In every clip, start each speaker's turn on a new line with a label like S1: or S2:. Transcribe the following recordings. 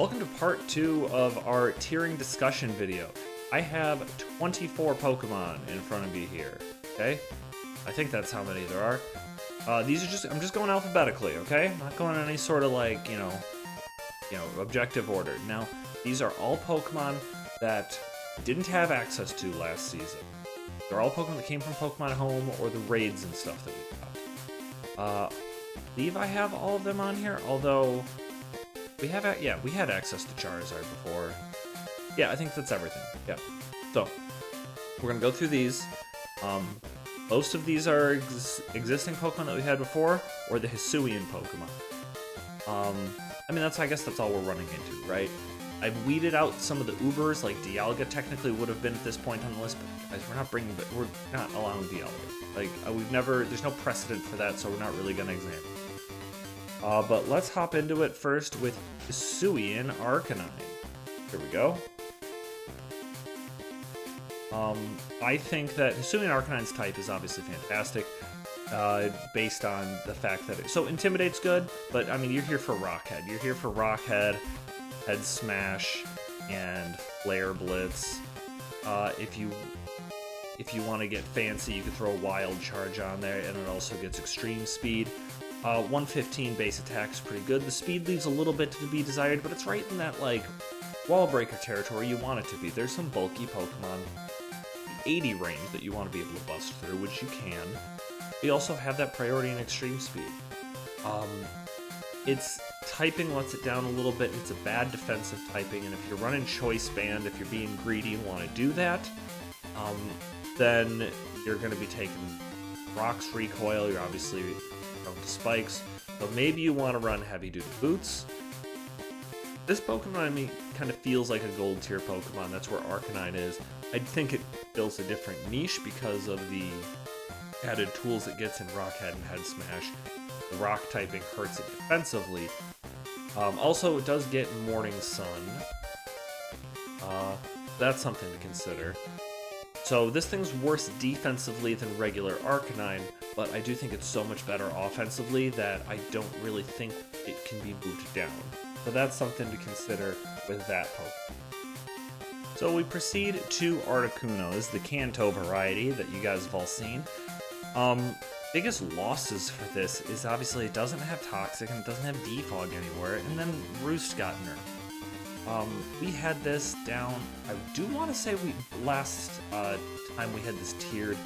S1: Welcome to part 2 of our tiering discussion video. I have 24 Pokemon in front of me here, okay? I think that's how many there are. I'm just going alphabetically, okay? I'm not going in any sort of like, objective order. Now, these are all Pokemon that didn't have access to last season. They're all Pokemon that came from Pokemon Home or the raids and stuff that we got. I believe I have all of them on here, although we had access to Charizard before. Yeah, I think that's everything. Yeah. So, we're going to go through these. Most of these are existing Pokemon that we had before, or the Hisuian Pokemon. I guess that's all we're running into, right? I've weeded out some of the Ubers, like Dialga technically would have been at this point on the list, but guys, we're not allowing Dialga. Like, there's no precedent for that, so we're not really going to examine it. But let's hop into it first with Hisuian Arcanine. Here we go. I think that Hisuian Arcanine's type is obviously fantastic, based on the fact that so Intimidate's good, but I mean, you're here for Rockhead. You're here for Rockhead, Head Smash, and Flare Blitz. If you want to get fancy, you could throw a Wild Charge on there, and it also gets Extreme Speed. 115 base attack is pretty good. The speed leaves a little bit to be desired, but it's right in that, like, wall breaker territory you want it to be. There's some bulky Pokemon, the 80 range, that you want to be able to bust through, which you can. We also have that priority in extreme speed. Its typing lets it down a little bit. It's a bad defensive typing, and if you're running Choice Band, if you're being greedy and want to do that, then you're going to be taking Rock's Recoil. You're obviously prone to Spikes, so maybe you want to run Heavy Duty Boots. This Pokemon, I mean, kind of feels like a gold tier Pokemon. That's where Arcanine is. I think it fills a different niche because of the added tools it gets in Rockhead and Head Smash. The Rock typing hurts it defensively. Also, it does get Morning Sun. That's something to consider. So this thing's worse defensively than regular Arcanine, but I do think it's so much better offensively that I don't really think it can be moved down. So that's something to consider with that Pokemon. So we proceed to Articuno. This is the Kanto variety that you guys have all seen. Biggest losses for this is obviously it doesn't have Toxic and it doesn't have Defog anywhere, and then Roost got nerfed. We had this down, I do want to say last time we had this tiered,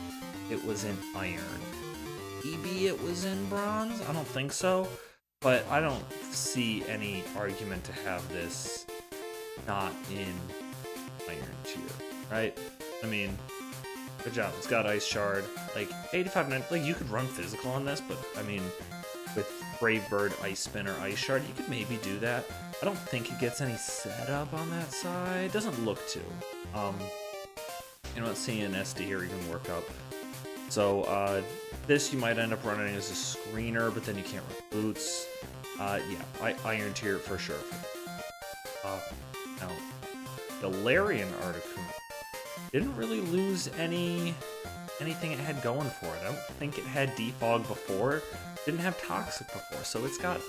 S1: it was in Iron. Maybe it was in Bronze? I don't think so, but I don't see any argument to have this not in Iron tier, right? I mean, good job, it's got Ice Shard, like 85, like you could run physical on this, but I mean, with Brave Bird, Ice Spin, or Ice Shard, you could maybe do that. I don't think it gets any setup on that side. It doesn't look to. Seeing an SD here you can work up. So, this you might end up running as a screener, but then you can't run boots. Iron tier for sure. Now, Galarian Articuno didn't really lose anything it had going for it. I don't think it had Defog before. Didn't have Toxic before, so it's got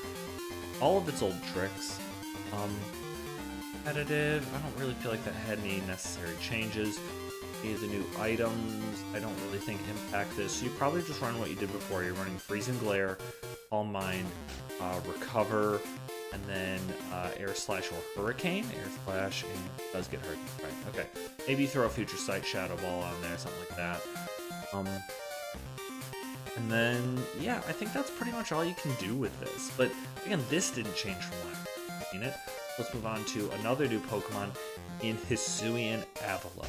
S1: all of its old tricks. Competitive, I don't really feel like that had any necessary changes. Any of the new items, I don't really think impact this. So you probably just run what you did before. You're running Freezing Glare, Calm Mind, Recover, and then Air Slash or Hurricane. Air Slash, and it does get Hurricane, right? Okay. Maybe throw a Future Sight Shadow Ball on there, something like that. And then, yeah, I think that's pretty much all you can do with this. But again, this didn't change from last time I've seen it. Let's move on to another new Pokemon in Hisuian Avalugg.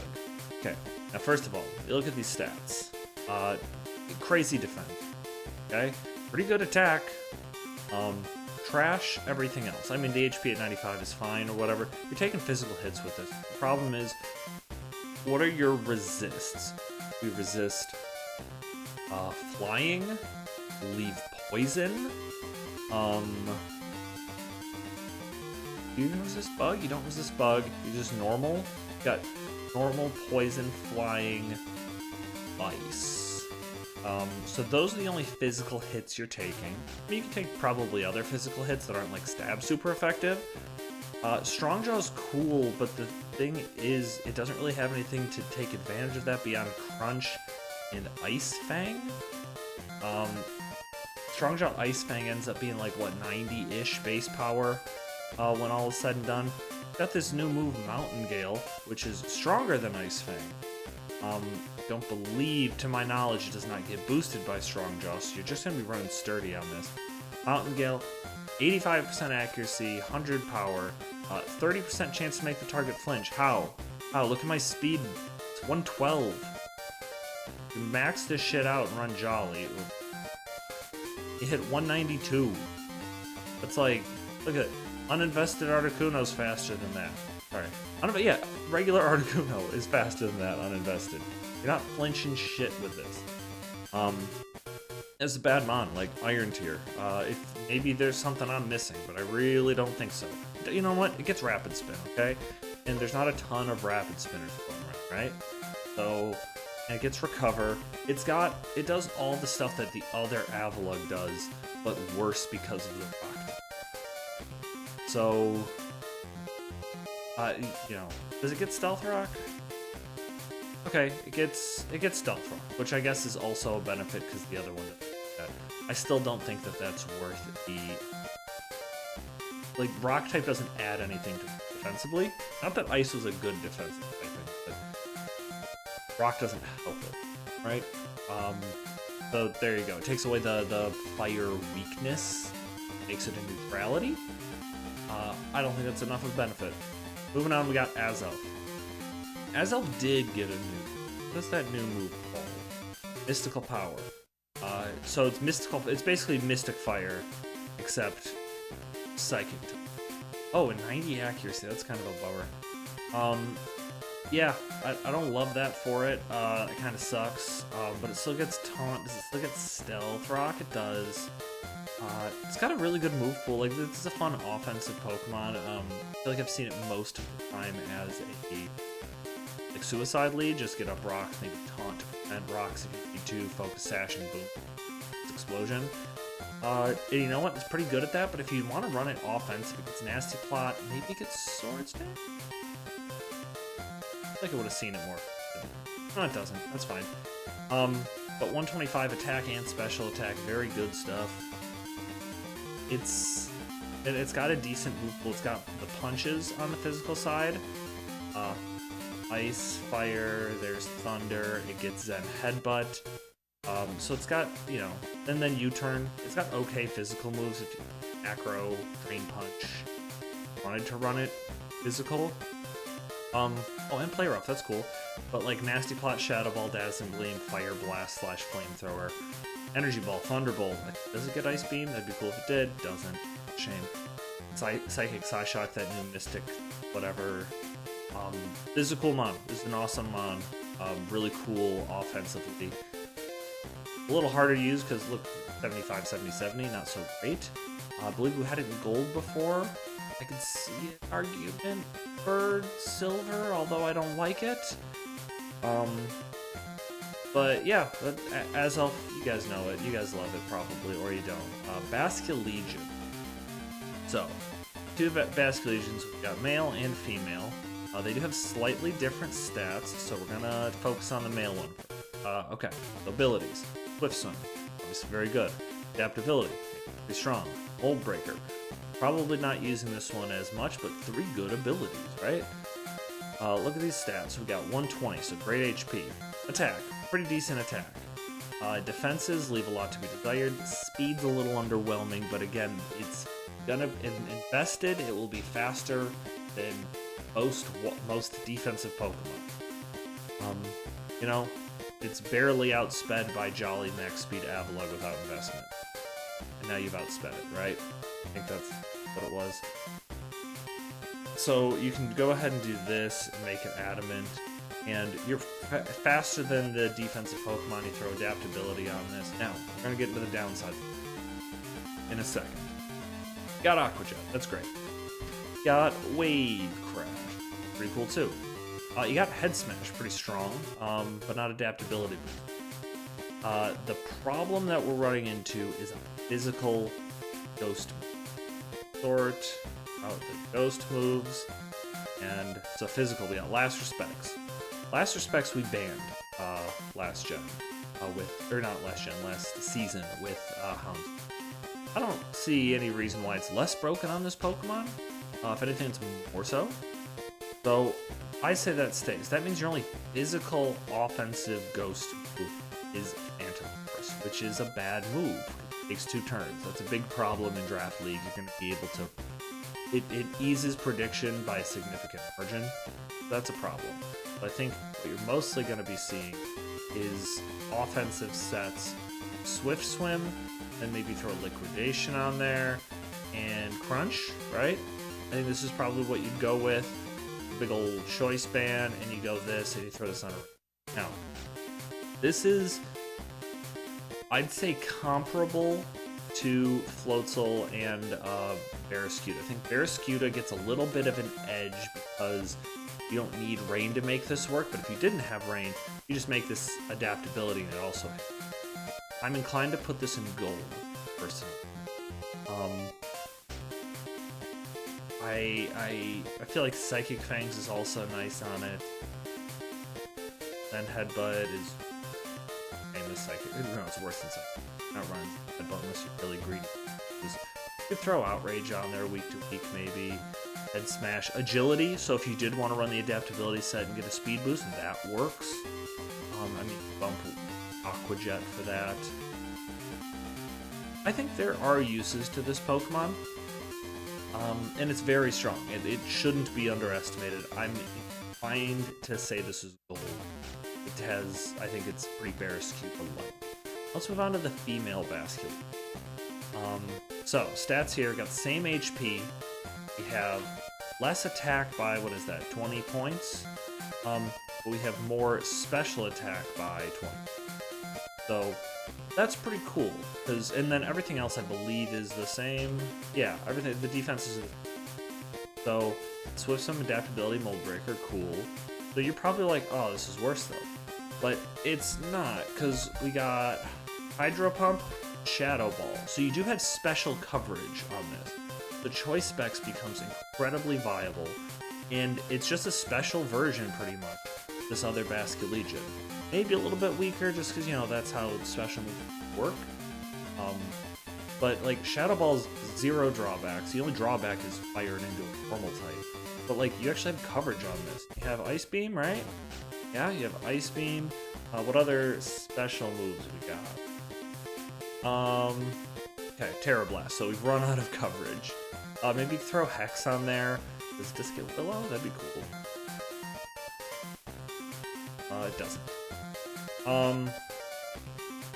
S1: Okay, now first of all, you look at these stats. Crazy defense. Okay, pretty good attack. Trash everything else. I mean, the HP at 95 is fine or whatever. You're taking physical hits with this. The problem is, what are your resists? We resist Flying, leave Poison. You even resist Bug? You don't resist Bug. You're just normal. You got normal, Poison, Flying, Ice. So those are the only physical hits you're taking. I mean, you can take probably other physical hits that aren't like stab super effective, Strong Jaw's cool, but the thing is, it doesn't really have anything to take advantage of that beyond Crunch and Ice Fang. Strong Jaw Ice Fang ends up being like, what, 90-ish base power when all is said and done. Got this new move, Mountain Gale, which is stronger than Ice Fang. Don't believe, to my knowledge, it does not get boosted by Strong Jaw, so you're just going to be running sturdy on this. Mountain Gale, 85% accuracy, 100 power, 30% chance to make the target flinch. How? How? Look at my speed. It's 112. You max this shit out and run Jolly. You hit 192. That's like, look at it. Uninvested Articuno's faster than that. Sorry. Yeah, regular Articuno is faster than that, uninvested. You're not flinching shit with this. It's a bad mon, like Iron Tier. If maybe there's something I'm missing, but I really don't think so. You know what? It gets Rapid Spin, okay? And there's not a ton of Rapid Spinners going around, right? So, and it gets Recover. It does all the stuff that the other Avalugg does, but worse because of the rock. So, you know, does it get Stealth Rock? Okay, it gets Stealth Rock, which I guess is also a benefit because the other one doesn't do that. I still don't think that that's worth the... Like, Rock type doesn't add anything to it defensively. Not that Ice was a good defensive type, but Rock doesn't help it, right? So there you go. It takes away the fire weakness, makes it a neutrality. I don't think that's enough of benefit. Moving on, we got Azelf. Azelf did get a new... What's that new move called? Mystical Power. So it's mystical. It's basically Mystic Fire, except Psychic. Oh, and 90 accuracy. That's kind of a bummer. Yeah, I don't love that for it. It kind of sucks. But it still gets Taunt. Does it still get Stealth Rock? It does. It's got a really good move pool. Like, this is a fun offensive Pokemon. I feel like I've seen it most of the time as a like Suicide Lead. Just get up rocks, maybe Taunt to prevent rocks if you need to. Focus Sash and boom. It's Explosion. And you know what? It's pretty good at that, but if you want to run it offensive, it gets Nasty Plot, maybe it gets Sword Sting? I feel like I would have seen it more. No, it doesn't. That's fine. But 125 attack and special attack, very good stuff. It's got a decent move pool. It's got the punches on the physical side. Ice, Fire, there's Thunder, it gets Zen Headbutt. So it's got, you know, and then U-Turn. It's got okay physical moves. Acro, Drain Punch. Wanted to run it physical. Oh, and Play Rough, that's cool. But like Nasty Plot, Shadow Ball, Dazzling Gleam, Fire Blast / Flamethrower, Energy Ball, Thunderbolt. Does it get Ice Beam? That'd be cool if it did. Doesn't. Shame. Psychic Psyshock, that new Mystic, whatever. This is a cool mon. This is an awesome mon. Really cool offensively. A little harder to use because look, 75, 70, 70, not so great. I believe we had it in gold before. I could see an argument for silver, although I don't like it. But yeah, Azelf, you guys know it. You guys love it probably, or you don't. Basculegion. So, two Basculegions. We've got male and female. They do have slightly different stats, so we're gonna focus on the male one first. Okay, so abilities. Swift Swim, obviously very good. Adaptability, pretty strong. Mold Breaker, probably not using this one as much, but 3 good abilities, right? Look at these stats. We've got 120, so great HP. Attack, pretty decent attack. Defenses leave a lot to be desired. Speed's a little underwhelming, but again, it's gonna invested. It will be faster than most defensive Pokemon. You know, it's barely outsped by Jolly Max Speed Avalugg without investment. And now you've outsped it, right? I think that's what it was. So you can go ahead and do this and make it Adamant. And you're faster than the defensive Pokemon. You throw adaptability on this. Now, we're going to get into the downside in a second. Got Aqua Jet. That's great. Got Wave Crash. Pretty cool, too. You got Head Smash. Pretty strong, but not adaptability. The problem that we're running into is a physical Ghost Sort. Oh, the ghost moves. And so physical, we got Last Respects. Last Respects we banned last gen not last gen, last season with Hound. I don't see any reason why it's less broken on this Pokemon. If anything, it's more so. So I say that stays. That means your only physical offensive ghost move is Phantom Force, which is a bad move. It takes 2 turns. That's a big problem in Draft League. You're going to be able to... It eases prediction by a significant margin. That's a problem. But I think what you're mostly going to be seeing is offensive sets, Swift Swim, and maybe throw Liquidation on there, and Crunch, right? I think this is probably what you'd go with. Big old Choice Band, and you go this, and you throw this on a... Now, this is, I'd say, comparable to Floatzel and Barraskewda. I think Barraskewda gets a little bit of an edge because you don't need rain to make this work, but if you didn't have rain, you just make this adaptability and it also... I'm inclined to put this in gold, personally. I feel like Psychic Fangs is also nice on it. Then Headbutt is famous Psychic. No, it's worse than Psychic. Outruns Headbutt unless you're really greedy. You could throw Outrage on there week to week, maybe. Head Smash. Agility, so if you did want to run the adaptability set and get a speed boost, that works. I mean, bump Aqua Jet for that. I think there are uses to this Pokemon. And it's very strong. It shouldn't be underestimated. I'm inclined to say this is gold. It has, I think it's pretty Barraskewda-like. Let's move on to the female Basculin. So, stats here, got the same HP. We have less attack by, what is that, 20 points? But we have more special attack by 20. So, that's pretty cool. And then everything else, I believe, is the same. Yeah, everything, the defenses are... So, Swift Swim, Adaptability, Mold Breaker, cool. So you're probably like, oh, this is worse, though. But it's not, because we got Hydro Pump, Shadow Ball. So you do have special coverage on this. The Choice Specs becomes incredibly viable, and it's just a special version, pretty much, this other Basculegion. Maybe a little bit weaker, just because, you know, that's how special moves work. But, like, Shadow Ball's 0 drawbacks. The only drawback is fired into a normal type. But, like, you actually have coverage on this. You have Ice Beam, right? Yeah, you have Ice Beam. What other special moves we got? Okay, Terra Blast. So we've run out of coverage. Maybe throw Hex on there. Does this get Willow? That'd be cool. It doesn't.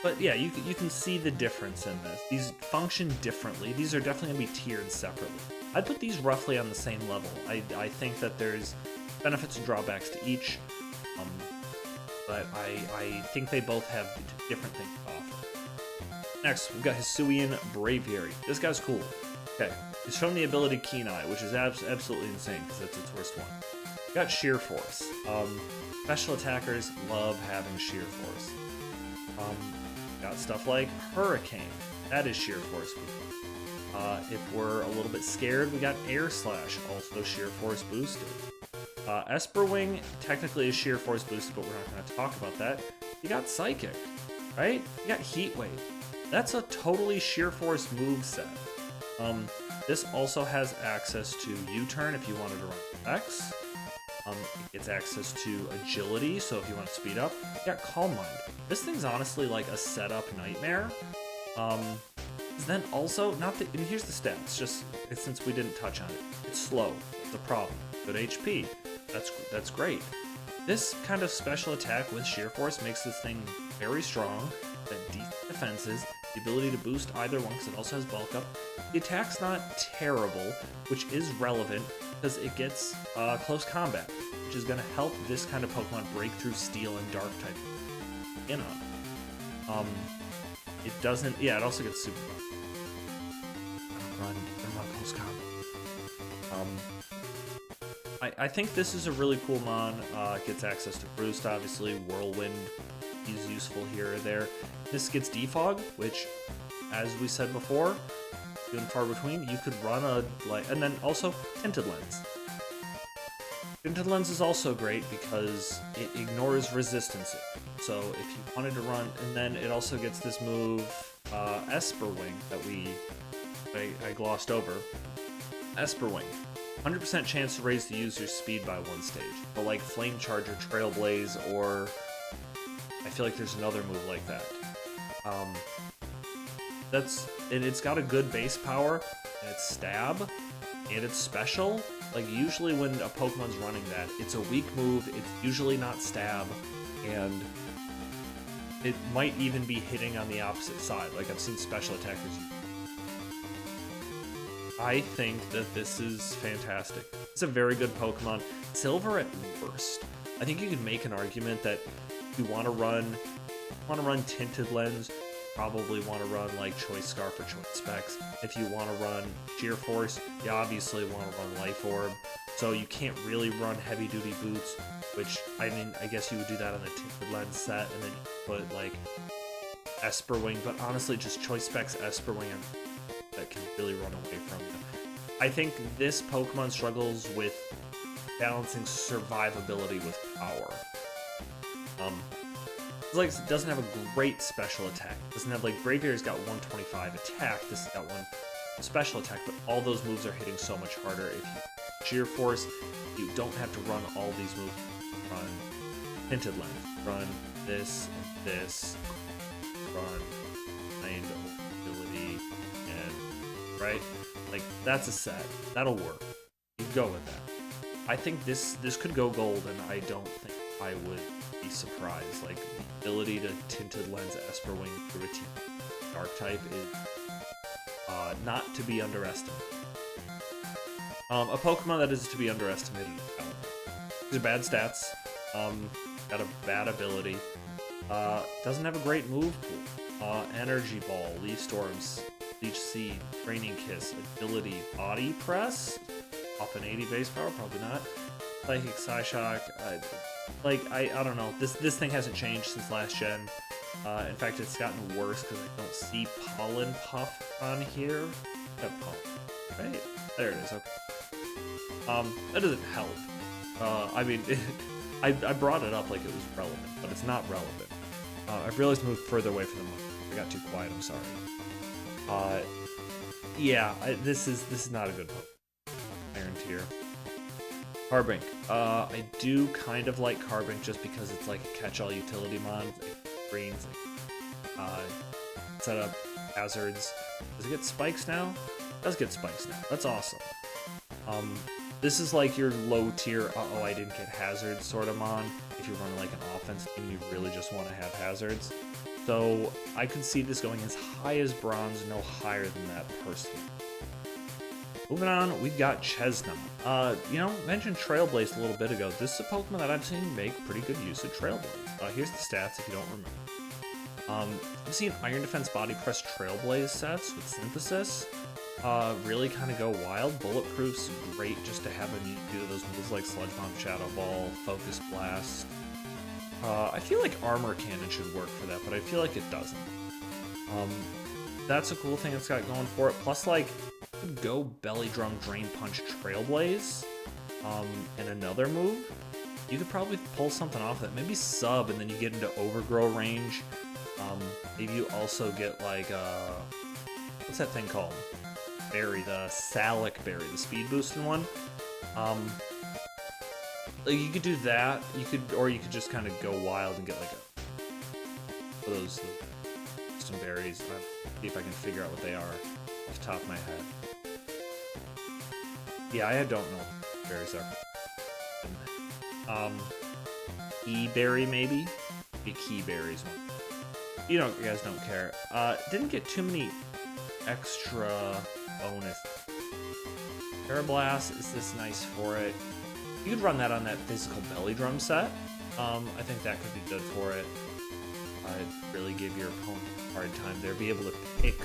S1: But yeah, you can see the difference in this. These function differently. These are definitely going to be tiered separately. I'd put these roughly on the same level. I think that there's benefits and drawbacks to each, but I think they both have different things to offer. Next, we've got Hisuian Braviary. This guy's cool. Okay, he's shown the ability Keen Eye, which is absolutely insane because that's its worst one. We've got Sheer Force. Special attackers love having Sheer Force. Got stuff like Hurricane. That is Sheer Force boosted. If we're a little bit scared, we got Air Slash, also Sheer Force boosted. Esper Wing technically is Sheer Force boosted, but we're not going to talk about that. You got Psychic, right? You got Heat Wave. That's a totally Sheer Force moveset. This also has access to U-Turn if you wanted to run X. It gets access to Agility, so if you want to speed up. You got Calm Mind. This thing's honestly like a setup nightmare. Then also, and here's the stats, just since we didn't touch on it. It's slow, that's a problem. Good HP, that's great. This kind of special attack with Sheer Force makes this thing very strong, that decent defenses, the ability to boost either one because it also has bulk up. The attack's not terrible, which is relevant because it gets close combat, which is going to help this kind of Pokemon break through Steel and Dark type in on. It doesn't, yeah, it also gets super run close combat. I think this is a really cool mon. It gets access to Roost, obviously. Whirlwind is useful here or there. This gets Defog, which, as we said before, few and far between. You could run a and then also Tinted Lens. Tinted Lens is also great because it ignores resistance. So if you wanted to run, and then it also gets this move, Esper Wing, that I glossed over. Esper Wing. 100% chance to raise the user's speed by 1 stage. But like Flame Charger, Trailblaze, or I feel like there's another move like that. And it's got a good base power, and it's stab, and it's special. Like usually when a Pokemon's running that, it's a weak move, it's usually not stab, and it might even be hitting on the opposite side. Like I've seen special attackers use. I think that this is fantastic. It's a very good Pokemon. Silver at worst. I think you could make an argument that if you want to run Tinted Lens, probably want to run like Choice Scarf or Choice Specs. If you want to run Sheer Force, you obviously want to run Life Orb. So you can't really run Heavy Duty Boots, which, I mean, I guess you would do that on the Tinted Lens set, and then you put like Esper Wing, but honestly just Choice Specs Esper Wing that can really run away from you. I think this Pokemon struggles with balancing survivability with power. Like, it doesn't have a great special attack. It doesn't have, like, Braviary's got 125 attack, this has got 1 special attack, but all those moves are hitting so much harder. If you Sheer Force, you don't have to run all these moves. Run Tinted Lens, run this and this, run Kind Ability, and, right? Like, that's a set. That'll work. You go with that. I think this could go gold, and I don't think I would be surprised. Like, the ability to Tinted Lens Esper Wing through a Dark type is not to be underestimated. A Pokemon that is to be underestimated is Element. These are bad stats. Got a bad ability. Doesn't have a great move pool. Energy Ball, Leaf Storms, Leech Seed, Training Kiss, Agility, Body Press. Off an 80 base power, probably not. Psychic Psyshock. I don't know. This thing hasn't changed since last gen. In fact, it's gotten worse because I don't see Pollen Puff on here. Pollen, right? There it is. Okay. That doesn't help. I mean, I brought it up like it was relevant, but it's not relevant. I've realized I moved further away from the mic. I got too quiet. I'm sorry. Yeah, this is not a good Pokemon. Iron Tier. Carbink. I do kind of like Carbink just because it's like a catch-all utility mod. Greens, set up hazards. Does it get spikes now? It does get spikes now. That's awesome. This is like your low tier, uh-oh, I didn't get hazards sort of mon. If you're running like an offense team, you really just want to have hazards. So I could see this going as high as bronze, no higher than that personally. Moving on, we've got Chesnam. Mentioned Trailblaze a little bit ago. This is a Pokemon that I've seen make pretty good use of Trailblaze. Here's the stats if you don't remember. I've seen Iron Defense Body Press Trailblaze sets with Synthesis. Really kind of go wild. Bulletproof's great just to have him do those moves like Sludge Bomb, Shadow Ball, Focus Blast. I feel like Armor Cannon should work for that, but I feel like it doesn't. That's a cool thing it's got going for it. Plus, like, go Belly Drum, Drain Punch, Trailblaze, and another move. You could probably pull something off that. Maybe sub, and then you get into Overgrow range. Maybe you also get like what's that thing called? Berry, the Salic Berry, the speed boosting one. Like you could do that. You could just kind of go wild and get like those custom berries. See if I can figure out what they are off the top of my head. Yeah, I don't know what berries are. Key-berry maybe? Be key-berries one. You guys don't care. Didn't get too many extra bonus. Parablast, is this nice for it? You could run that on that physical belly drum set. I think that could be good for it. I'd really give your opponent a hard time there. Be able to pick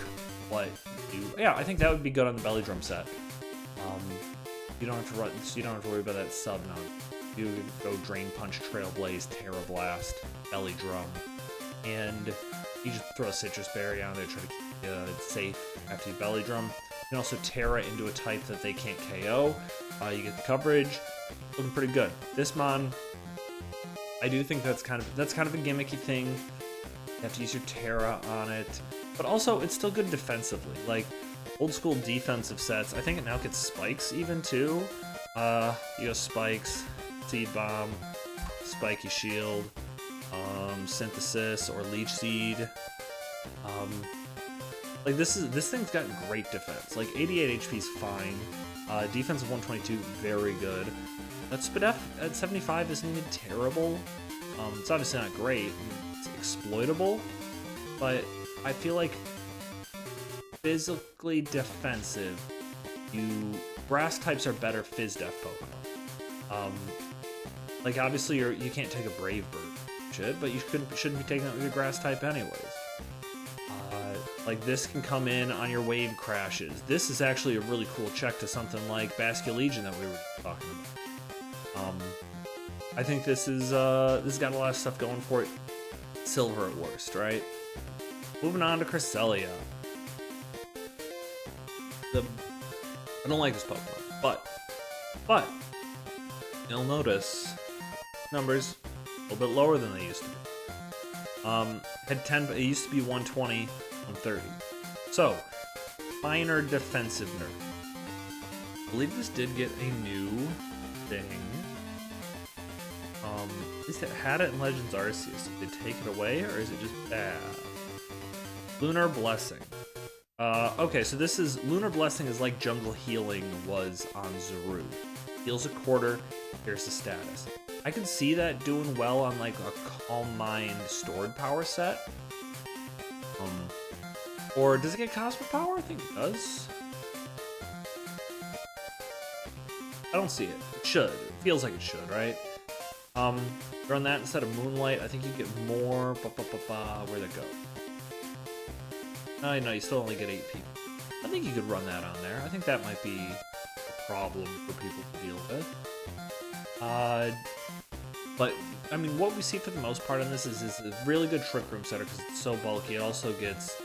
S1: what you do. Yeah, I think that would be good on the belly drum set. You don't have to run. So you don't have to worry about that sub now. You go Drain Punch, Trailblaze, Terra Blast, Belly Drum, and you just throw a Citrus Berry on there, try to keep it safe after you Belly Drum. can also Terra into a type that they can't KO. You get the coverage. Looking pretty good. This Mon, I do think that's kind of a gimmicky thing. You have to use your Terra on it, but also it's still good defensively. Like old school defensive sets, I think it now gets spikes even too. You go spikes, seed bomb, spiky shield, synthesis or leech seed. Like this thing's got great defense. Like 88 HP is fine. Defense of 122, very good. That Spadef at 75 isn't even terrible. It's obviously not great. It's exploitable, but I feel like physically defensive, grass types are better Phys Def Pokemon. Like obviously you can't take a Brave Bird, but you shouldn't be taking it with your grass type anyways. Like this can come in on your wave crashes. This is actually a really cool check to something like Basculegion that we were talking about. I think this has got a lot of stuff going for it. Silver at worst, right? Moving on to Cresselia. I don't like this Pokemon, but you'll notice numbers a little bit lower than they used to be. Had 10, it used to be 120, 130. So, minor defensive nerf. I believe this did get a new thing. At least it had it in Legends Arceus. Did they take it away, or is it just bad? Lunar Blessing. Okay, so this is Lunar Blessing is like Jungle Healing was on Zaru. Heals a quarter, here's the status. I can see that doing well on like a Calm Mind stored power set. Or does it get Cosmic Power? I think it does. I don't see it. It should. It feels like it should, right? Run that instead of Moonlight. I think you get more. Where'd it go? No, you still only get 8 people. I think you could run that on there. I think that might be a problem for people to deal with. But, I mean, what we see for the most part on this is a really good Trick Room setter because it's so bulky. It also gets...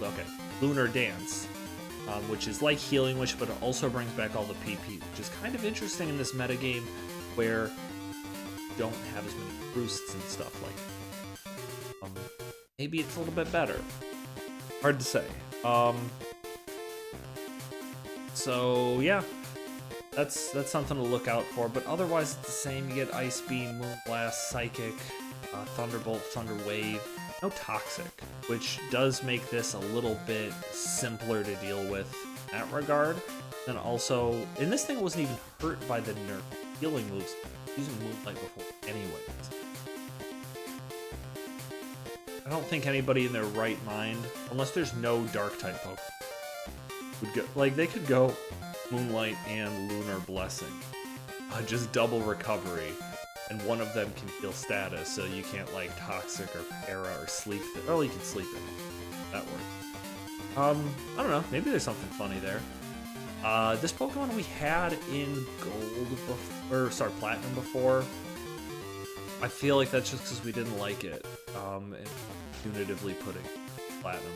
S1: Okay, Lunar Dance, which is like Healing Wish, but it also brings back all the PP, which is kind of interesting in this metagame where you don't have as many boosts and stuff like that. Maybe it's a little bit better. Hard to say. So yeah, that's something to look out for. But otherwise, it's the same. You get Ice Beam, Moonblast, Psychic, Thunderbolt, Thunder Wave. No Toxic, which does make this a little bit simpler to deal with in that regard. And also, and this thing wasn't even hurt by the nerf healing moves, using Moonlight before anyways. I don't think anybody in their right mind, unless there's no Dark type Pokemon, would go, like they could go Moonlight and Lunar Blessing. Just double recovery. And one of them can heal status, so you can't like Toxic or Para or Sleep it. Oh, you can Sleep it. That works. I don't know. Maybe there's something funny there. This Pokemon we had in Gold before, or sorry, Platinum before. I feel like that's just because we didn't like it. And punitively putting Platinum.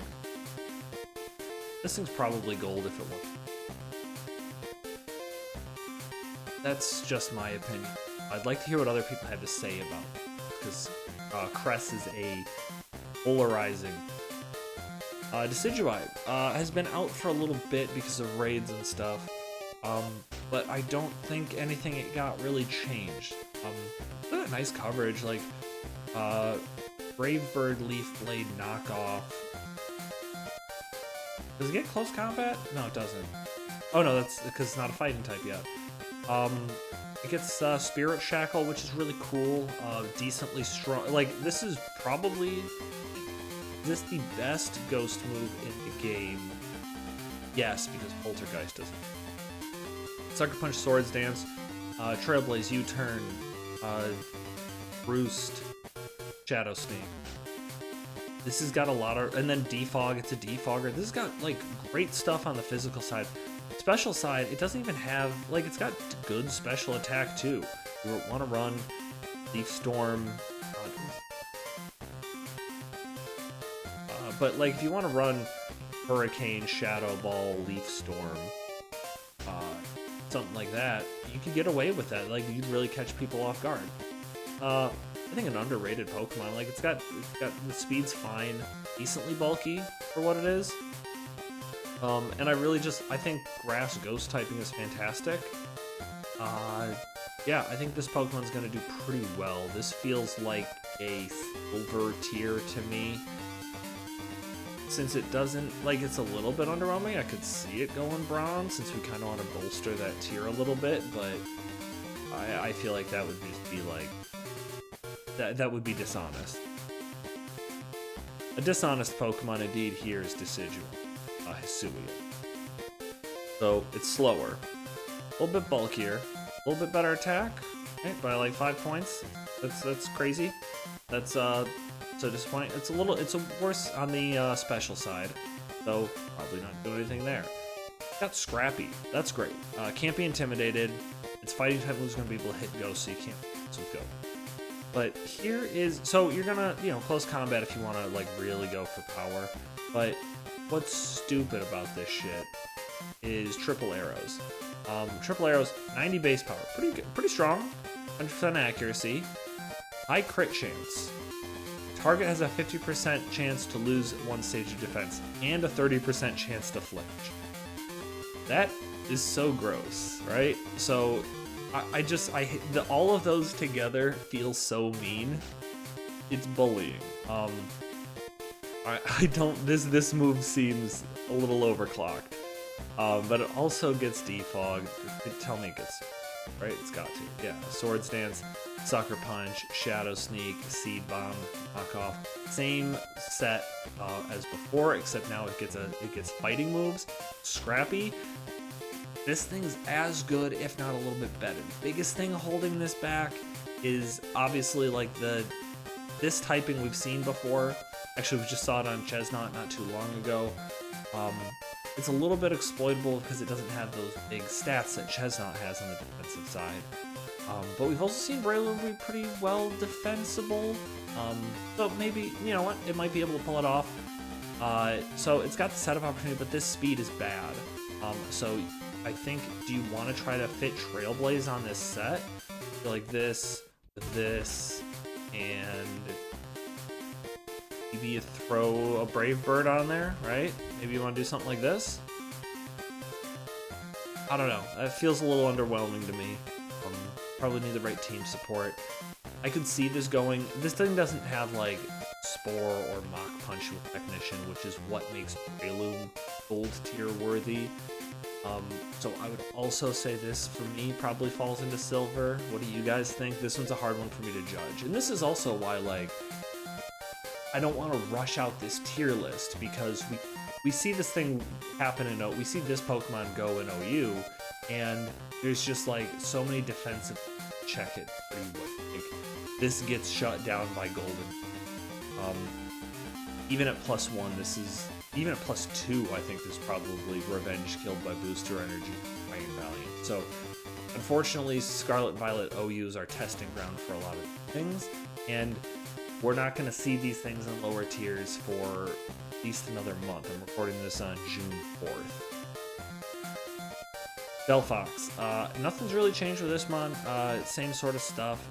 S1: This thing's probably Gold if it wasn't. That's just my opinion. I'd like to hear what other people have to say about it, because Cress is a polarizing. Decidueye has been out for a little bit because of raids and stuff, but I don't think anything it got really changed. Look at that nice coverage, like Brave Bird Leaf Blade knockoff. Does it get close combat? No, it doesn't. Oh no, that's because it's not a fighting type yet. It gets Spirit Shackle, which is really cool, decently strong. Like, this is probably, is this the best ghost move in the game? Yes, because Poltergeist doesn't. Sucker Punch, Swords Dance, Trailblaze, U-Turn, Roost, Shadow Sneak. This has got a lot of, and then Defog, it's a Defogger. This has got, like, great stuff on the physical side. Special side, it doesn't even have, like, it's got good special attack too. You want to run Leaf Storm, but like if you want to run Hurricane, Shadow Ball, Leaf Storm, something like that, you could get away with that. Like, you'd really catch people off guard. I think an underrated Pokemon. Like, it's got the speed's fine, decently bulky for what it is. And I think Grass Ghost typing is fantastic. Yeah, I think this Pokemon's gonna do pretty well. This feels like a silver tier to me. Since it doesn't, like, it's a little bit underwhelming, I could see it going bronze, since we kind of want to bolster that tier a little bit, but I feel like that would just be, like, that would be dishonest. A dishonest Pokemon indeed here is Decidueye, Hisuian. So, it's slower, a little bit bulkier, a little bit better attack, right, by like 5 points. That's crazy. That's, so disappointing. It's worse on the special side, so probably not doing anything there. Got Scrappy, that's great. Can't be intimidated. Its fighting type move's gonna be able to hit Ghost, so you can't go. But here is, so you're gonna, close combat if you want to like really go for power. But what's stupid about this shit is triple arrows. Triple arrows, 90 base power, pretty good, pretty strong, 100% accuracy, high crit chance. Target has a 50% chance to lose one stage of defense and a 30% chance to flinch. That is so gross, right? So all of those together feel so mean. It's bullying. This move seems a little overclocked. But it also gets defogged. Tell me it gets, right? It's got to. Yeah, Swords Dance, Sucker Punch, Shadow Sneak, Seed Bomb, Knockoff. Same set as before, except now it gets fighting moves. Scrappy. This thing's as good, if not a little bit better. The biggest thing holding this back is obviously like this typing we've seen before. Actually, we just saw it on Chestnut not too long ago. It's a little bit exploitable because it doesn't have those big stats that Chestnut has on the defensive side. But we've also seen Breloom be pretty well defensible. So maybe, you know what, it might be able to pull it off. So it's got the setup opportunity, but this speed is bad. So I think, do you want to try to fit Trailblaze on this set? Like this, and maybe you throw a Brave Bird on there, right? Maybe you want to do something like this? I don't know. That feels a little underwhelming to me. Probably need the right team support. I could see this going... This thing doesn't have, like, Spore or Mach Punch with Technician, which is what makes Breloom gold tier worthy. So I would also say this, for me, probably falls into silver. What do you guys think? This one's a hard one for me to judge. And this is also why, like, I don't want to rush out this tier list, because we see this thing happen in we see this Pokemon go in OU, and there's just like so many defensive check it pretty well. Like, this gets shut down by Golden. Even at +1, even at +2, I think this is probably Revenge killed by Booster Energy, Iron Valiant. So unfortunately, Scarlet and Violet OUs are testing ground for a lot of things, and we're not going to see these things in lower tiers for at least another month. I'm recording this on June 4th. Delphox. Nothing's really changed with this mon. Same sort of stuff.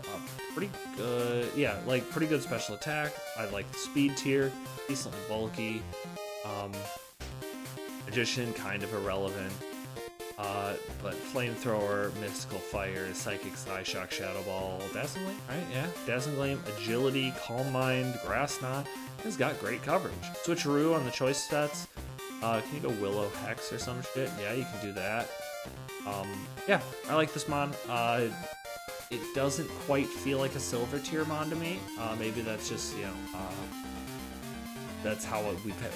S1: Pretty good. Yeah, like pretty good special attack. I like the speed tier. Decently bulky. Magician, kind of irrelevant. But Flamethrower, Mystical Fire, Psychic Psyshock, Shadow Ball, Dazzling Gleam, right? Yeah, Dazzling Gleam, Agility, Calm Mind, Grass Knot. It's got great coverage. Switcheroo on the choice sets. Can you go Willow Hex or some shit? Yeah, you can do that. Yeah, I like this mon. It doesn't quite feel like a silver tier mon to me. Maybe that's just, that's how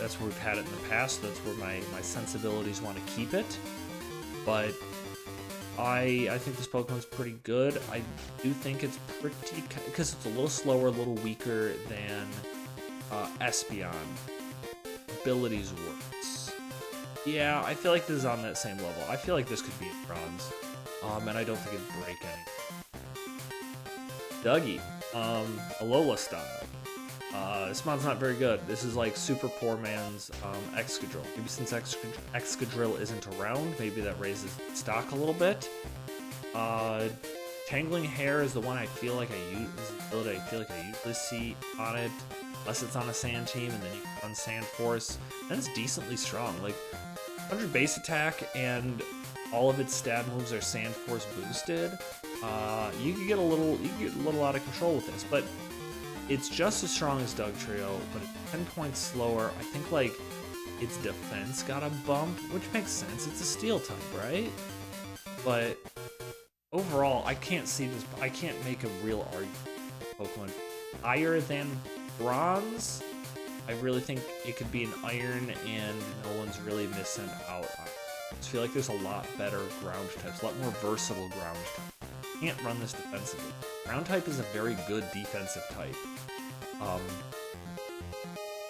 S1: that's where we've had it in the past. That's where my sensibilities want to keep it. But I think this Pokemon's pretty good. I do think it's pretty, because it's a little slower, a little weaker than Espeon. Abilities works. Yeah, I feel like this is on that same level. I feel like this could be a bronze. And I don't think it'd break any. Dougie, Alola style. This mod's not very good. This is like super poor man's Excadrill. Maybe since Excadrill isn't around, maybe that raises stock a little bit. Tangling Hair is the one I feel like I usually see on it, unless it's on a sand team, and then you can run Sand Force. Then it's decently strong. Like 100 base attack, and all of its stat moves are Sand Force boosted. You could get a little out of control with this, but it's just as strong as Dugtrio, but it's 10 points slower. I think like its defense got a bump, which makes sense. It's a steel type, right? But overall, I can't make a real argument for Pokemon higher than Bronze. I really think it could be an Iron, and no one's really missing out on it. I just feel like there's a lot better ground types, a lot more versatile ground types. You can't run this defensively. Ground type is a very good defensive type.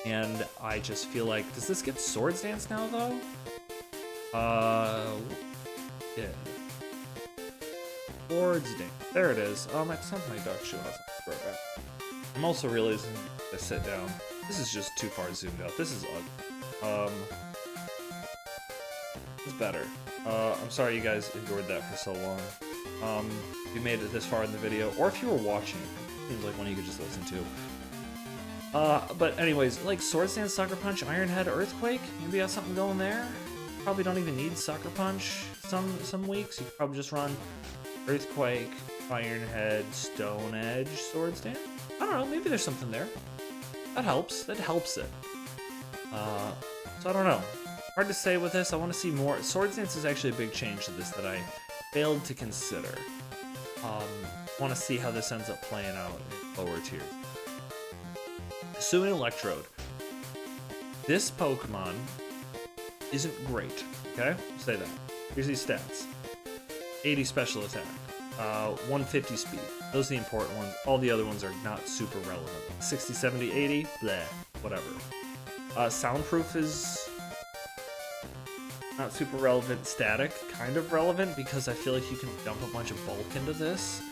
S1: And I just feel like, does this get Swords Dance now though? Yeah. Swords Dance. There it is. I sent my duck shoe. Right back. I'm also realizing to sit down. This is just too far zoomed out. This is ugly. It's better. I'm sorry you guys endured that for so long. If you made it this far in the video, or if you were watching, it seems like one you could just listen to. But anyways, like Swords Dance, Sucker Punch, Iron Head, Earthquake, maybe you got something going there. Probably don't even need Sucker Punch some weeks. You could probably just run Earthquake, Iron Head, Stone Edge, Swords Dance. I don't know, maybe there's something there. That helps it. So I don't know. Hard to say with this. I want to see more. Swords Dance is actually a big change to this that I failed to consider. Want to see how this ends up playing out in lower tiers. Hisuian Electrode. This Pokemon isn't great, okay? Say that. Here's these stats. 80 special attack, 150 speed. Those are the important ones. All the other ones are not super relevant. 60, 70, 80, bleh, whatever. Soundproof is not super relevant. Static, kind of relevant, because I feel like you can dump a bunch of bulk into this.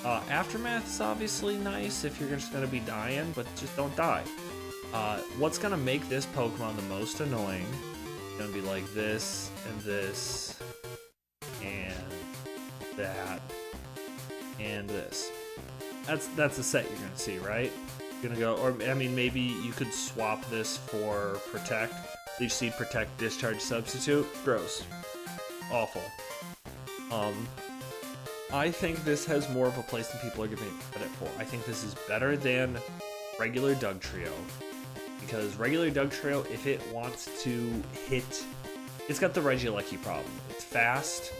S1: Aftermath is obviously nice if you're just going to be dying, but just don't die. What's going to make this Pokemon the most annoying is going to be like this, and this, and that, and this. That's the set you're going to see, right? You're going to go, or I mean, maybe you could swap this for Protect. Leech Seed, Protect, Discharge, Substitute. Gross. Awful. I think this has more of a place than people are giving it credit for. I think this is better than regular Dugtrio, because regular Dugtrio, if it wants to hit, it's got the Regieleki problem. It's fast.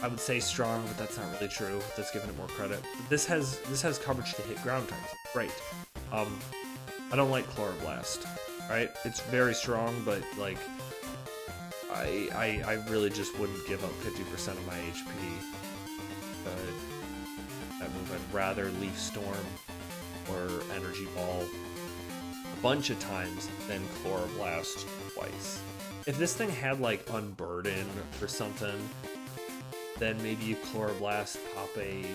S1: I would say strong, but that's not really true. That's giving it more credit. But this has coverage to hit ground types. Great. I don't like Chloroblast. Right? It's very strong, but like I really just wouldn't give up 50% of my HP. That move, I'd rather Leaf Storm or Energy Ball a bunch of times than Chloroblast twice. If this thing had like Unburden or something, then maybe you Chloroblast, pop a,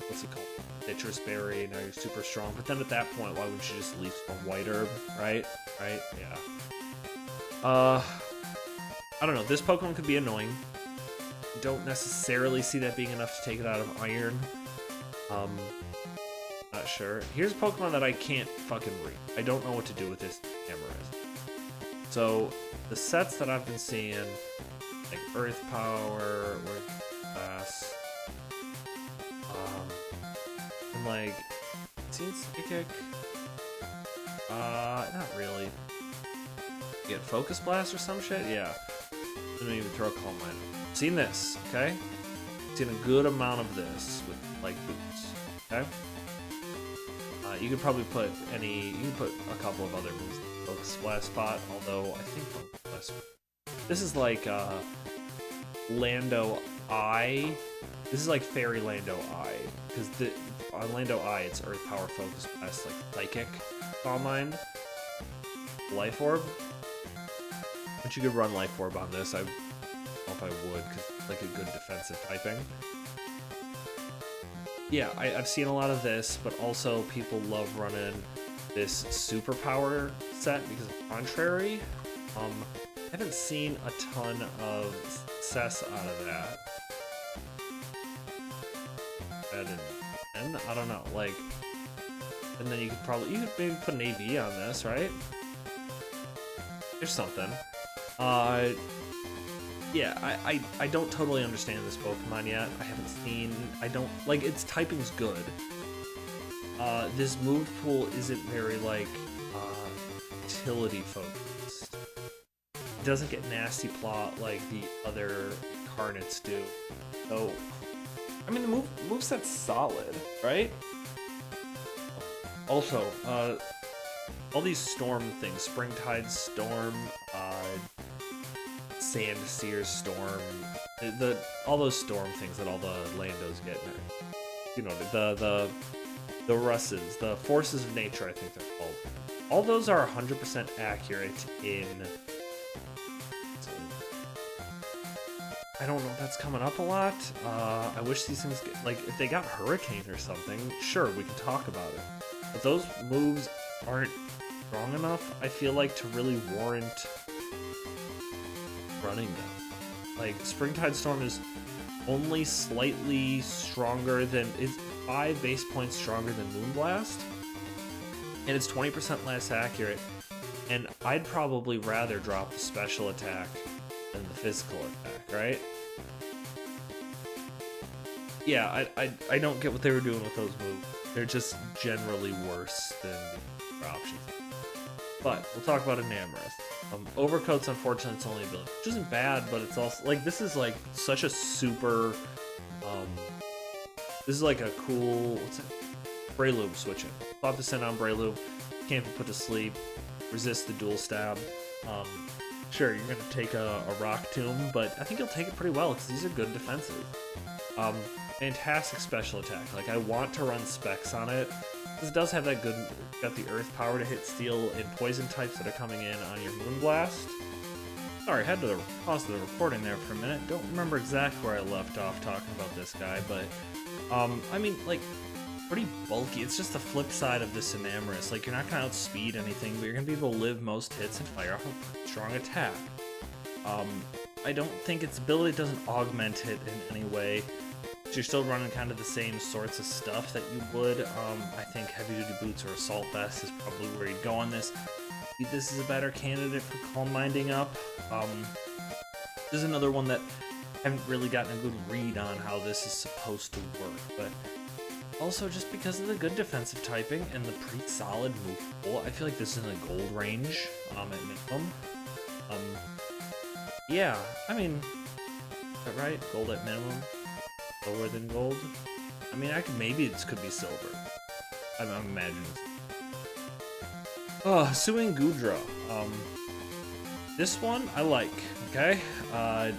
S1: what's it called? Citrus Berry, now you're super strong. But then at that point, why wouldn't you just Leaf Storm White Herb, right? Right? Yeah. I don't know. This Pokemon could be annoying. Don't necessarily see that being enough to take it out of Iron. Not sure. Here's a Pokemon that I can't fucking read. I don't know what to do with this Amarist. So, the sets that I've been seeing, like Earth Power, Earth Glass, and like, seen Psychic? Not really. You get Focus Blast or some shit? Yeah. Didn't even throw a Calm Mind. Seen this, okay? Seen a good amount of this with like boots, okay? You could probably put you can put a couple of other moves in the Focus Blast spot, although I think Focus Blast, this is like Lando Eye. This is like Fairy Lando Eye, because on Lando Eye it's Earth Power, Focus Blast, like Psychic, Calm Mind, Life Orb. But you could run Life Orb on this. I don't know if I would, because it's like a good defensive typing. yeah, I've seen a lot of this, but also people love running this superpower set because of Contrary. I haven't seen a ton of success out of that. And I don't know, like, and then you could maybe put an AV on this, right? There's something. Yeah, I don't totally understand this Pokemon yet. I don't, like, its typing's good. This move pool isn't very, like, utility focused. It doesn't get nasty plot like the other incarnates do. So, I mean, the moveset's solid, right? Also, all these storm things, Springtide Storm, Sand Seer's Storm, all those storm things that all the Landos get. You know, the Russes, the Forces of Nature, I think they're called. All those are 100% accurate in... I don't know if that's coming up a lot. I wish these things get, like, if they got Hurricane or something, sure, we can talk about it. But those moves aren't strong enough, I feel like, to really warrant running them. Like, Springtide Storm is only slightly stronger than... It's 5 base points stronger than Moonblast, and it's 20% less accurate, and I'd probably rather drop the special attack than the physical attack, right? Yeah, I don't get what they were doing with those moves. They're just generally worse than the other options. But we'll talk about Enamorous. Overcoat's unfortunately its only ability, which isn't bad, but it's also like this is like such a super. This is like a cool. What's it? Breloom switching. Pop this in on Breloom. Can't be put to sleep. Resist the dual stab. Sure, you're gonna take a Rock Tomb, but I think you'll take it pretty well because these are good defenses. Fantastic special attack. Like, I want to run specs on it. This does have that good, got the earth power to hit steel and poison types that are coming in on your Moonblast. Sorry, I had to pause the recording there for a minute. Don't remember exactly where I left off talking about this guy, but, I mean, like, pretty bulky. It's just the flip side of this Enamorous. Like, you're not gonna outspeed anything, but you're gonna be able to live most hits and fire off a pretty strong attack. I don't think its ability doesn't augment it in any way. You're still running kind of the same sorts of stuff that you would. I think Heavy Duty Boots or Assault Vest is probably where you'd go on this. This is a better candidate for Calm Minding Up. This is another one that I haven't really gotten a good read on how this is supposed to work, but also just because of the good defensive typing and the pretty solid move pool, I feel like this is in the gold range at minimum. Yeah, I mean, is that right? Gold at minimum? Lower than gold? I mean, maybe this could be silver. I'm imagining. Oh, Suing Gudra. This one I like, okay? I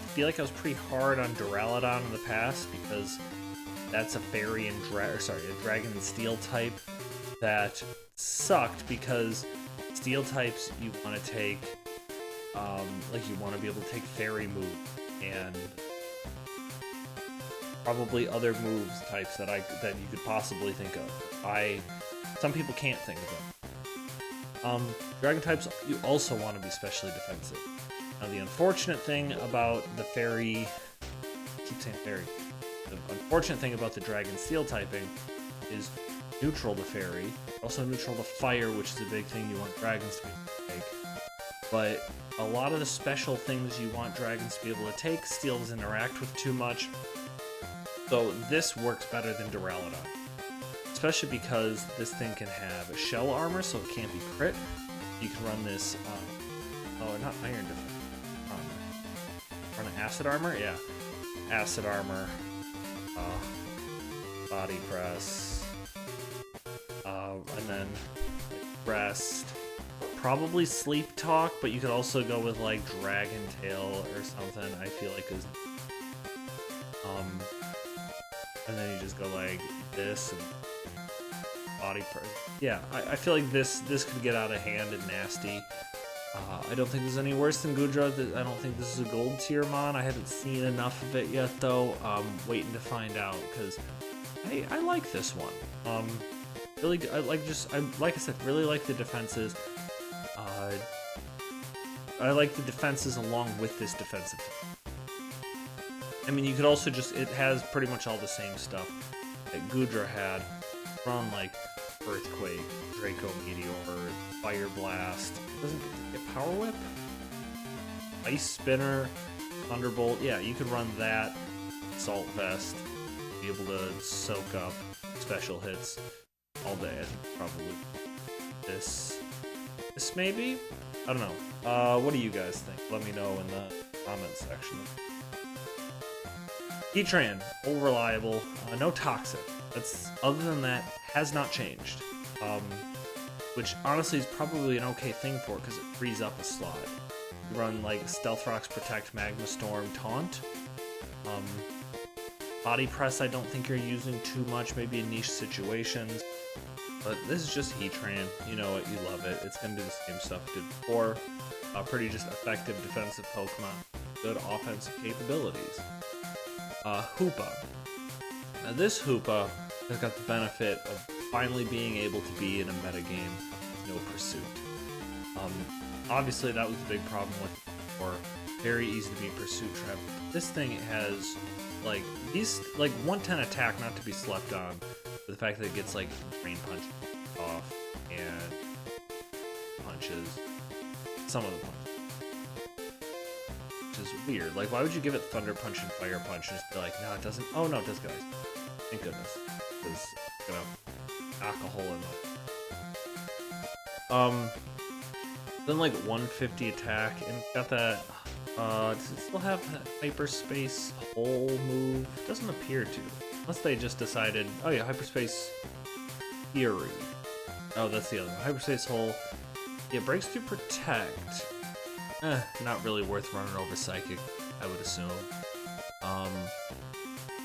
S1: feel like I was pretty hard on Duraludon in the past because that's a fairy and a dragon and steel type that sucked because steel types you want to take, like you want to be able to take fairy moves and probably other moves types that you could possibly think of. Some people can't think of them. Dragon types you also want to be specially defensive. Now the unfortunate thing about the fairy, I keep saying fairy. The unfortunate thing about the dragon steel typing is neutral to fairy, also neutral to fire, which is a big thing you want dragons to be able to take. But a lot of the special things you want dragons to be able to take, steel doesn't interact with too much. So this works better than Duraludon. Especially because this thing can have shell armor, so it can't be crit. You can run this, not iron defense. Run an acid armor? Yeah. Acid armor. Body press. And then rest. Probably sleep talk, but you could also go with like Dragon Tail or something, I feel like is and then you just go like this and body press. Yeah, I feel like this could get out of hand and nasty. I don't think there's any worse than Goodra. I don't think this is a gold tier mon. I haven't seen enough of it yet though. Waiting to find out because I like this one. Really, like I said, really like the defenses. I like the defenses along with this defensive. I mean, you could also it has pretty much all the same stuff that Goodra had from like Earthquake, Draco Meteor, Fire Blast. Doesn't get Power Whip? Ice Spinner, Thunderbolt. Yeah, you could run that. Assault Vest. Be able to soak up special hits all day. I think probably this maybe? I don't know. What do you guys think? Let me know in the comments section. Heatran, all reliable, no toxic. That's other than that, has not changed. Which honestly is probably an okay thing for it because it frees up a slot. You run like Stealth Rocks, Protect, Magma Storm, Taunt. Body Press I don't think you're using too much, maybe in niche situations. But this is just Heatran. You know it, you love it. It's gonna do the same stuff it did before. Pretty just effective defensive Pokemon. Good offensive capabilities. Hoopa. Now this Hoopa has got the benefit of finally being able to be in a metagame with no pursuit. Obviously that was the big problem with it before. Very easy to be pursuit trapped. This thing has like these 110 attack, not to be slept on, but the fact that it gets like Drain Punch off and punches some of the punches. Which is weird. Like why would you give it Thunder Punch and Fire Punch and just be like, no it doesn't? Oh no, it does, guys. Thank goodness. Because it's gonna knock a hole in them. Then like 150 attack, and it's got that. Does it still have that Hyperspace Hole move? Doesn't appear to. Unless they just decided, oh yeah, Hyperspace Fury. Oh, that's the other one. Hyperspace Hole. Yeah, breaks through Protect. Not really worth running over Psychic, I would assume.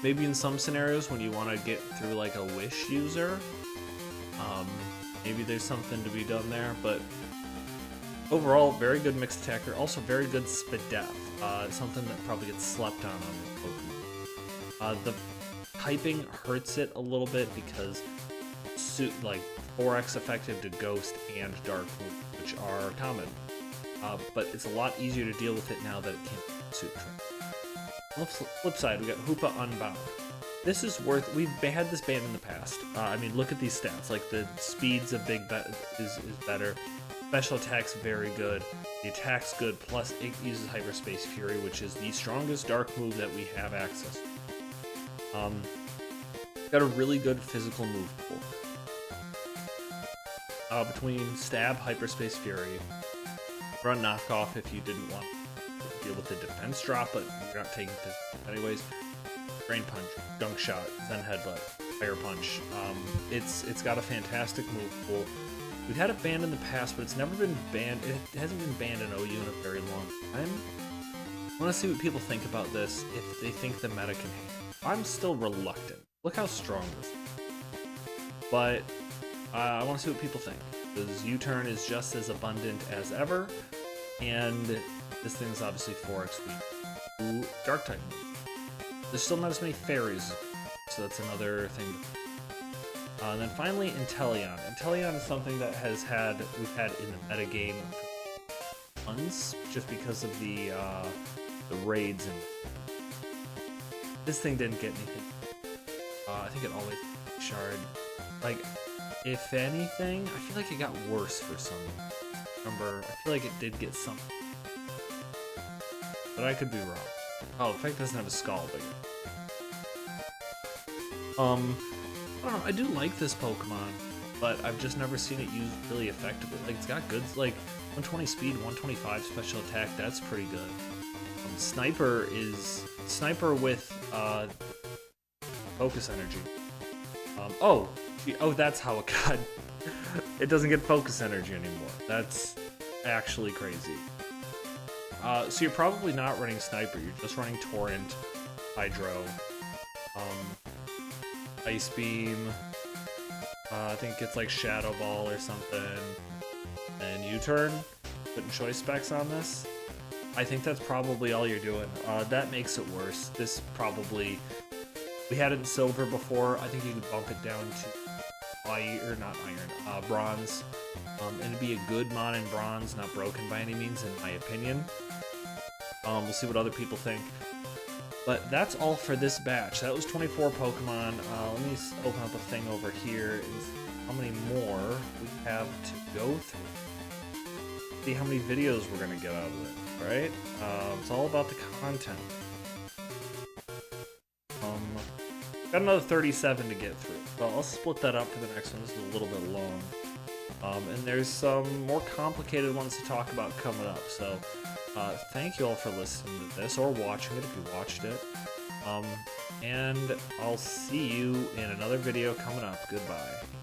S1: Maybe in some scenarios when you want to get through like a Wish user, maybe there's something to be done there, but overall, very good mixed attacker. Also very good Spadef, something that probably gets slept on this Pokemon. The typing hurts it a little bit because like 4x effective to Ghost and Dark Move, which are common. But it's a lot easier to deal with it now that it can't suit trap. On the flip side, we got Hoopa Unbound. This is worth. We've had this band in the past. I mean, look at these stats. Like the speed's is better. Special attack's very good. The attack's good. Plus, it uses Hyperspace Fury, which is the strongest Dark move that we have access to. Got a really good physical move pool. Between Stab, Hyperspace Fury, run Knockoff if you didn't want to deal with the defense drop, but you're not taking physical anyways. Drain Punch, Gunk Shot, Zen Headbutt, Fire Punch. It's got a fantastic move pool. We've had it banned in the past, but it's never been banned. It hasn't been banned in OU in a very long time. I want to see what people think about this, if they think the meta can handle. I'm still reluctant. Look how strong this is. But I want to see what people think. Because U-Turn is just as abundant as ever, and this thing's obviously 4x weak to Dark type moves. There's still not as many fairies, so that's another thing. And then finally, Inteleon. Inteleon is something that we've had in the metagame for months, just because of the raids, and this thing didn't get anything. I think it always shard. Like, if anything, I feel like it got worse for some. Remember, I feel like it did get something, but I could be wrong. Oh, in fact, it doesn't have a Scald again. I don't know, I do like this Pokemon, but I've just never seen it used really effectively. Like, it's got good, like, 120 speed, 125 special attack, that's pretty good. Sniper with, Focus Energy. Oh, that's how it got. It doesn't get Focus Energy anymore. That's actually crazy. So you're probably not running Sniper, you're just running Torrent, Hydro, Ice Beam, I think it's like Shadow Ball or something, and U-Turn. putting choice specs on this, I think that's probably all you're doing. That makes it worse. This probably, we had it in silver before. I think you could bump it down to bronze. And it'd be a good mon in bronze, not broken by any means, in my opinion. We'll see what other people think. But that's all for this batch. That was 24 Pokemon. Let me open up a thing over here and see how many more we have to go through. See how many videos we're gonna get out of it, right? It's all about the content. Got another 37 to get through. So I'll split that up for the next one. This is a little bit long. And there's some more complicated ones to talk about coming up. So thank you all for listening to this, or watching it if you watched it. And I'll see you in another video coming up. Goodbye.